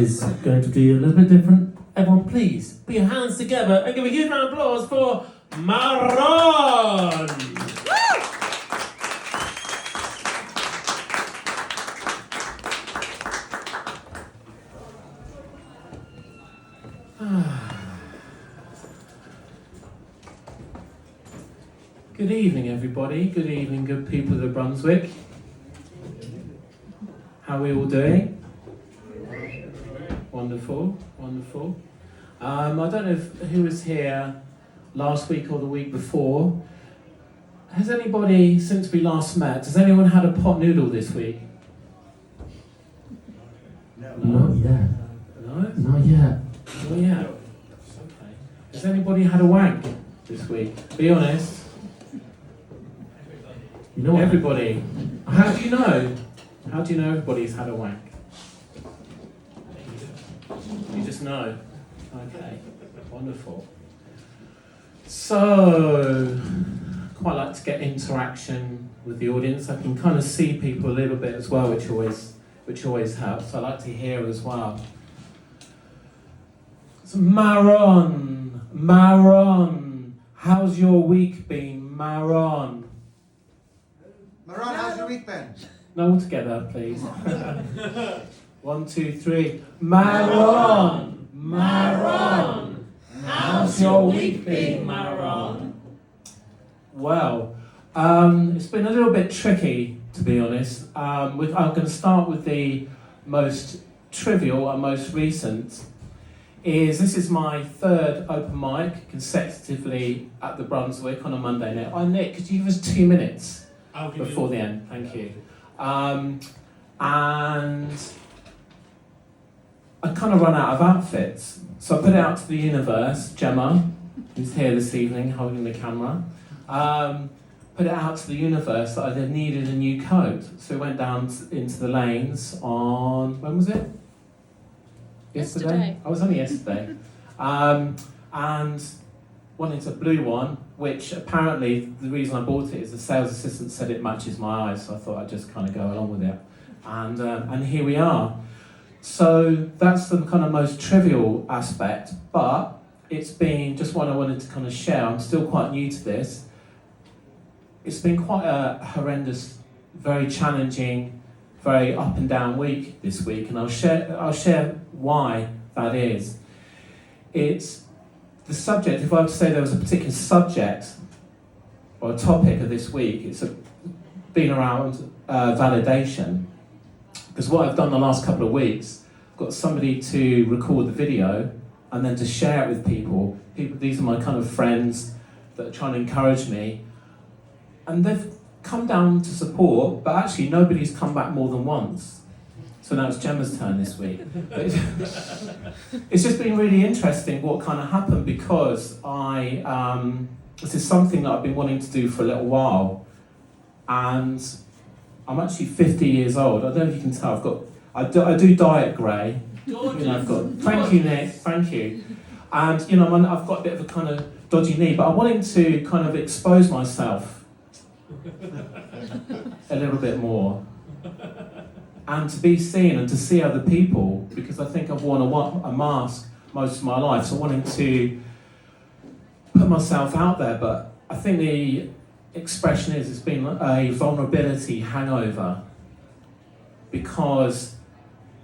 Is going to be a little bit different. Everyone, please put your hands together and give a huge round of applause for Marrron. Good evening, everybody. Good evening, good people of the Brunswick. How are we all doing? Wonderful, wonderful. I don't know who was here last week or the week before. Has anybody, since we last met, has anyone had a pot noodle this week? No. Not yet. No? Not yet. Not yet. Okay. Has anybody had a wank this week? Be honest. You know what? Everybody. How do you know? How do you know everybody's had a wank? You just know. Okay, wonderful. So, quite like to get interaction with the audience. I can kind of see people a little bit as well, which always helps. I like to hear as well. So Marrron, how's your week been, Marrron? Marrron, how's your week been? No, all together, please. 1, 2, 3. Marrron! Marrron! How's your week been, Marrron? Well, it's been a little bit tricky, to be honest. I'm going to start with the most trivial and most recent. This is my third open mic consecutively at the Brunswick on a Monday night. Oh, Nick, could you give us 2 minutes before the end? Thank you. And I kind of run out of outfits, so I put it out to the universe. Gemma, who's here this evening holding the camera, put it out to the universe that I needed a new coat. So we went down into the lanes on, when was it? Yesterday? Oh, it was only yesterday. And wanted a blue one, which apparently the reason I bought it is the sales assistant said it matches my eyes, so I thought I'd just kind of go along with it. And here we are. So that's the kind of most trivial aspect, but it's been just what I wanted to kind of share. I'm still quite new to this. It's been quite a horrendous, very challenging, very up and down week this week, and I'll share why that is. It's the subject. If I were to say there was a particular subject or a topic of this week, it's been around validation. Because what I've done the last couple of weeks, I've got somebody to record the video and then to share it with people. These are my kind of friends that are trying to encourage me. And they've come down to support, but actually nobody's come back more than once. So now it's Gemma's turn this week. But it's just been really interesting what kind of happened, because this is something that I've been wanting to do for a little while. And I'm actually 50 years old. I don't know if you can tell. I do diet grey. I've got. Thank you, Nick. Thank you. And I've got a bit of a kind of dodgy knee, but I'm wanting to kind of expose myself a little bit more, and to be seen and to see other people, because I think I've worn a mask most of my life. So wanting to put myself out there, but I think the expression is it's been a vulnerability hangover, because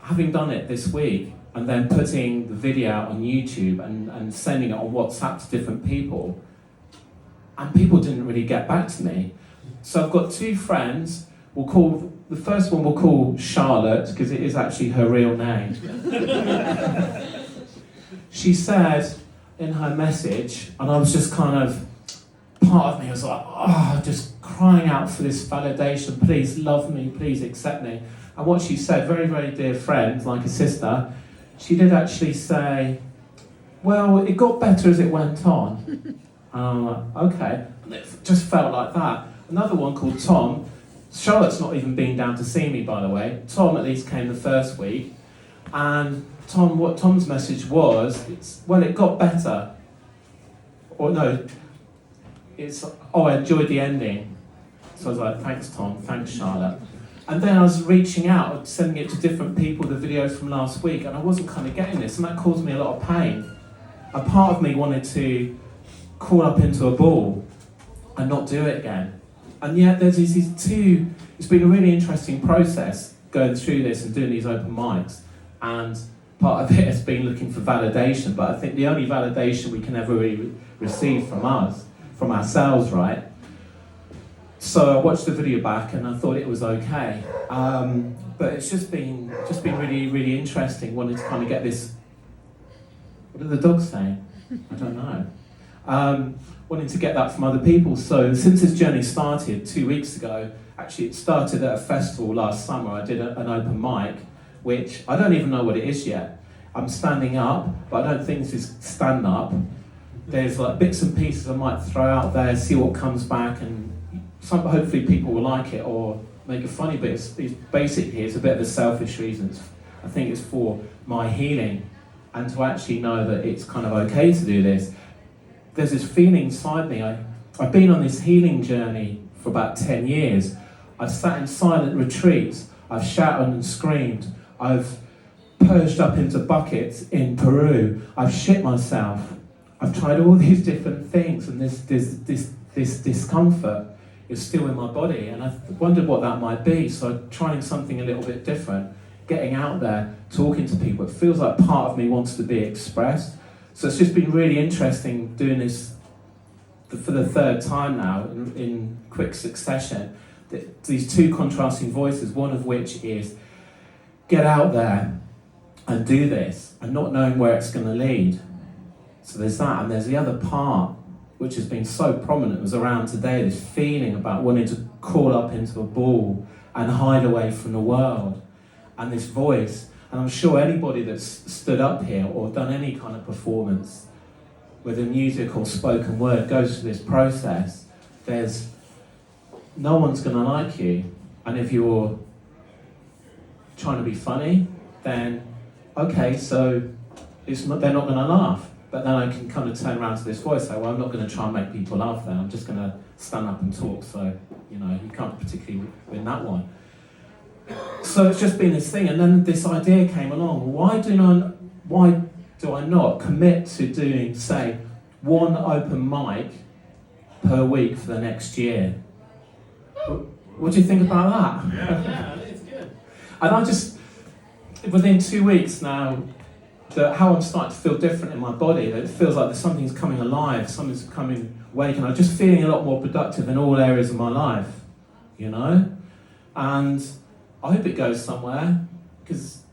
having done it this week and then putting the video out on YouTube and sending it on WhatsApp to different people, and people didn't really get back to me. So I've got two friends. The first one we'll call Charlotte, because it is actually her real name. She said in her message, and I was just kind of, part of me was like, just crying out for this validation. Please love me, please accept me. And what she said, very, very dear friend, like a sister, she did actually say, well, it got better as it went on. And I'm like, okay. And it just felt like that. Another one called Tom. Charlotte's not even been down to see me, by the way. Tom at least came the first week. And what Tom's message was, it got better. Or no, I enjoyed the ending. So I was like, thanks Tom, thanks Charlotte. And then I was reaching out, sending it to different people, the videos from last week, and I wasn't kind of getting this, and that caused me a lot of pain. A part of me wanted to crawl up into a ball and not do it again. And yet there's these two, it's been a really interesting process going through this and doing these open mics, and part of it has been looking for validation, but I think the only validation we can ever really receive from ourselves, right? So I watched the video back and I thought it was okay, but it's just been really, really interesting wanting to kind of get this. What are the dogs saying? I don't know. Wanting to get that from other people. So since this journey started 2 weeks ago, actually it started at a festival last summer. I did an open mic, which I don't even know what it is yet. I'm standing up, but I don't think this is stand up. There's like bits and pieces I might throw out there, see what comes back, and hopefully people will like it or make it funny, but it's basically it's a bit of a selfish reason. I think it's for my healing and to actually know that it's kind of okay to do this. There's this feeling inside me. I've been on this healing journey for about 10 years. I've sat in silent retreats. I've shouted and screamed. I've purged up into buckets in Peru. I've shit myself. I've tried all these different things, and this discomfort is still in my body, and I wondered what that might be. So I'm trying something a little bit different, getting out there, talking to people. It feels like part of me wants to be expressed. So it's just been really interesting doing this for the third time now in quick succession. These two contrasting voices, one of which is get out there and do this, and not knowing where it's going to lead. So there's that, and there's the other part which has been so prominent, was around today, this feeling about wanting to crawl up into a ball and hide away from the world. And this voice, and I'm sure anybody that's stood up here or done any kind of performance, whether music or spoken word, goes through this process, there's no one's going to like you. And if you're trying to be funny, then okay, so they're not going to laugh. But then I can kind of turn around to this voice and say, well, I'm not going to try and make people laugh then, I'm just going to stand up and talk. So, you can't particularly win that one. So it's just been this thing, and then this idea came along. Why do I not commit to doing, say, one open mic per week for the next year? What do you think about that? Yeah, it's good. And I just, within 2 weeks now, how I'm starting to feel different in my body, that it feels like something's coming alive, something's becoming awake, and I'm just feeling a lot more productive in all areas of my life, And I hope it goes somewhere, because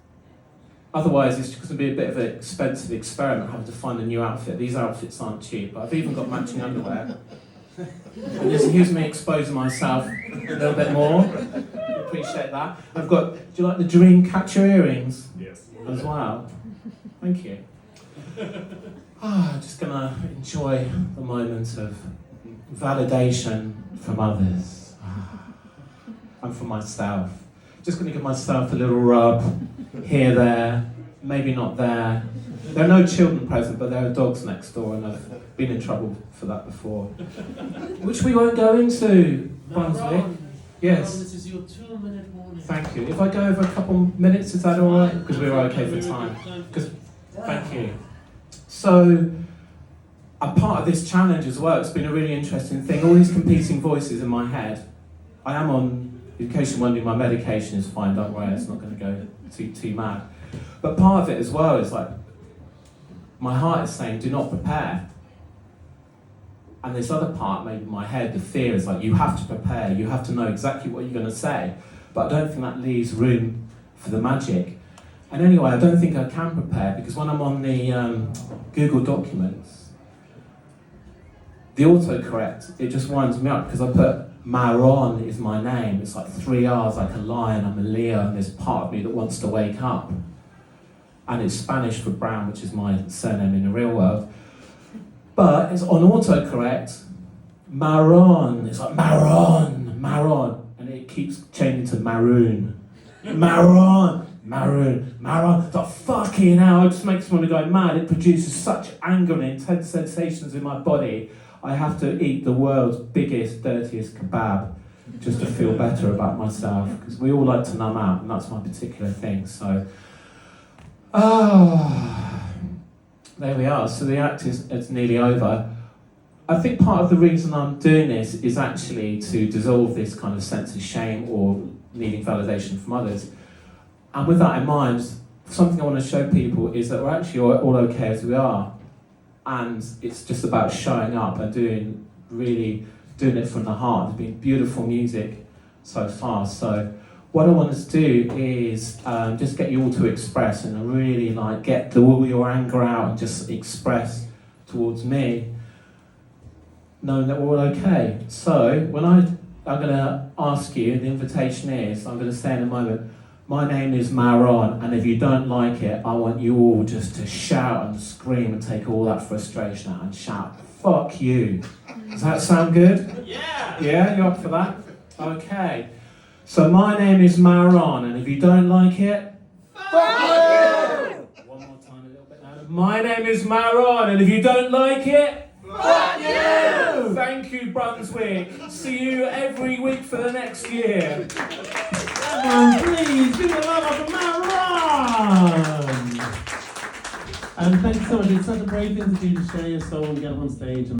otherwise it's just going to be a bit of an expensive experiment having to find a new outfit. These outfits aren't cheap, but I've even got matching underwear. And this here's me exposing myself a little bit more. Appreciate that. I've got, do you like the dream catcher earrings? Yes. As well. Thank you. Just gonna enjoy the moment of validation from others and from myself. Just gonna give myself a little rub here, there, maybe not there. There are no children present, but there are dogs next door, and I've been in trouble for that before. Which we won't go into, Brunswick. Marrron, Yes. this is your 2-minute warning. Thank you. If I go over a couple minutes, is that all right? Because we're okay for time. Thank you. So, a part of this challenge as well, it's been a really interesting thing. All these competing voices in my head. I am on, in case you're wondering, my medication is fine, don't worry, it's not going to go too mad. But part of it as well is like, my heart is saying, do not prepare. And this other part, maybe my head, the fear is like, you have to prepare, you have to know exactly what you're going to say. But I don't think that leaves room for the magic. And anyway, I don't think I can prepare, because when I'm on the Google Documents, the autocorrect, it just winds me up, because I put Marrron is my name. It's like 3 R's, like a lion, I'm a Leo, and there's part of me that wants to wake up. And it's Spanish for brown, which is my surname in the real world. But it's on autocorrect, Marrron. It's like Marrron, and it keeps changing to maroon. Marrron. It's like, fucking hell, it just makes me want to go mad. It produces such anger and intense sensations in my body. I have to eat the world's biggest, dirtiest kebab just to feel better about myself, because we all like to numb out, and that's my particular thing. So, there we are. So the act is nearly over. I think part of the reason I'm doing this is actually to dissolve this kind of sense of shame or needing validation from others. And with that in mind, something I want to show people is that we're actually all okay as we are. And it's just about showing up and doing it from the heart. There's been beautiful music so far. So what I want us to do is just get you all to express and really get all your anger out and just express towards me, knowing that we're all okay. So when I'm going to ask you, the invitation is, I'm going to say in a moment, my name is Marrron, and if you don't like it, I want you all just to shout and scream and take all that frustration out and shout, fuck you. Does that sound good? Yeah! Yeah, you up for that? Okay. So my name is Marrron, and if you don't like it, Fuck you! one more time, a little bit louder. My name is Marrron, and if you don't like it, Fuck you! thank you, Brunswick. See you every week for the next year. Come on, please, give a love up for Marrron. And thank you so much. It's such a brave thing to do, to share your soul and get up on stage.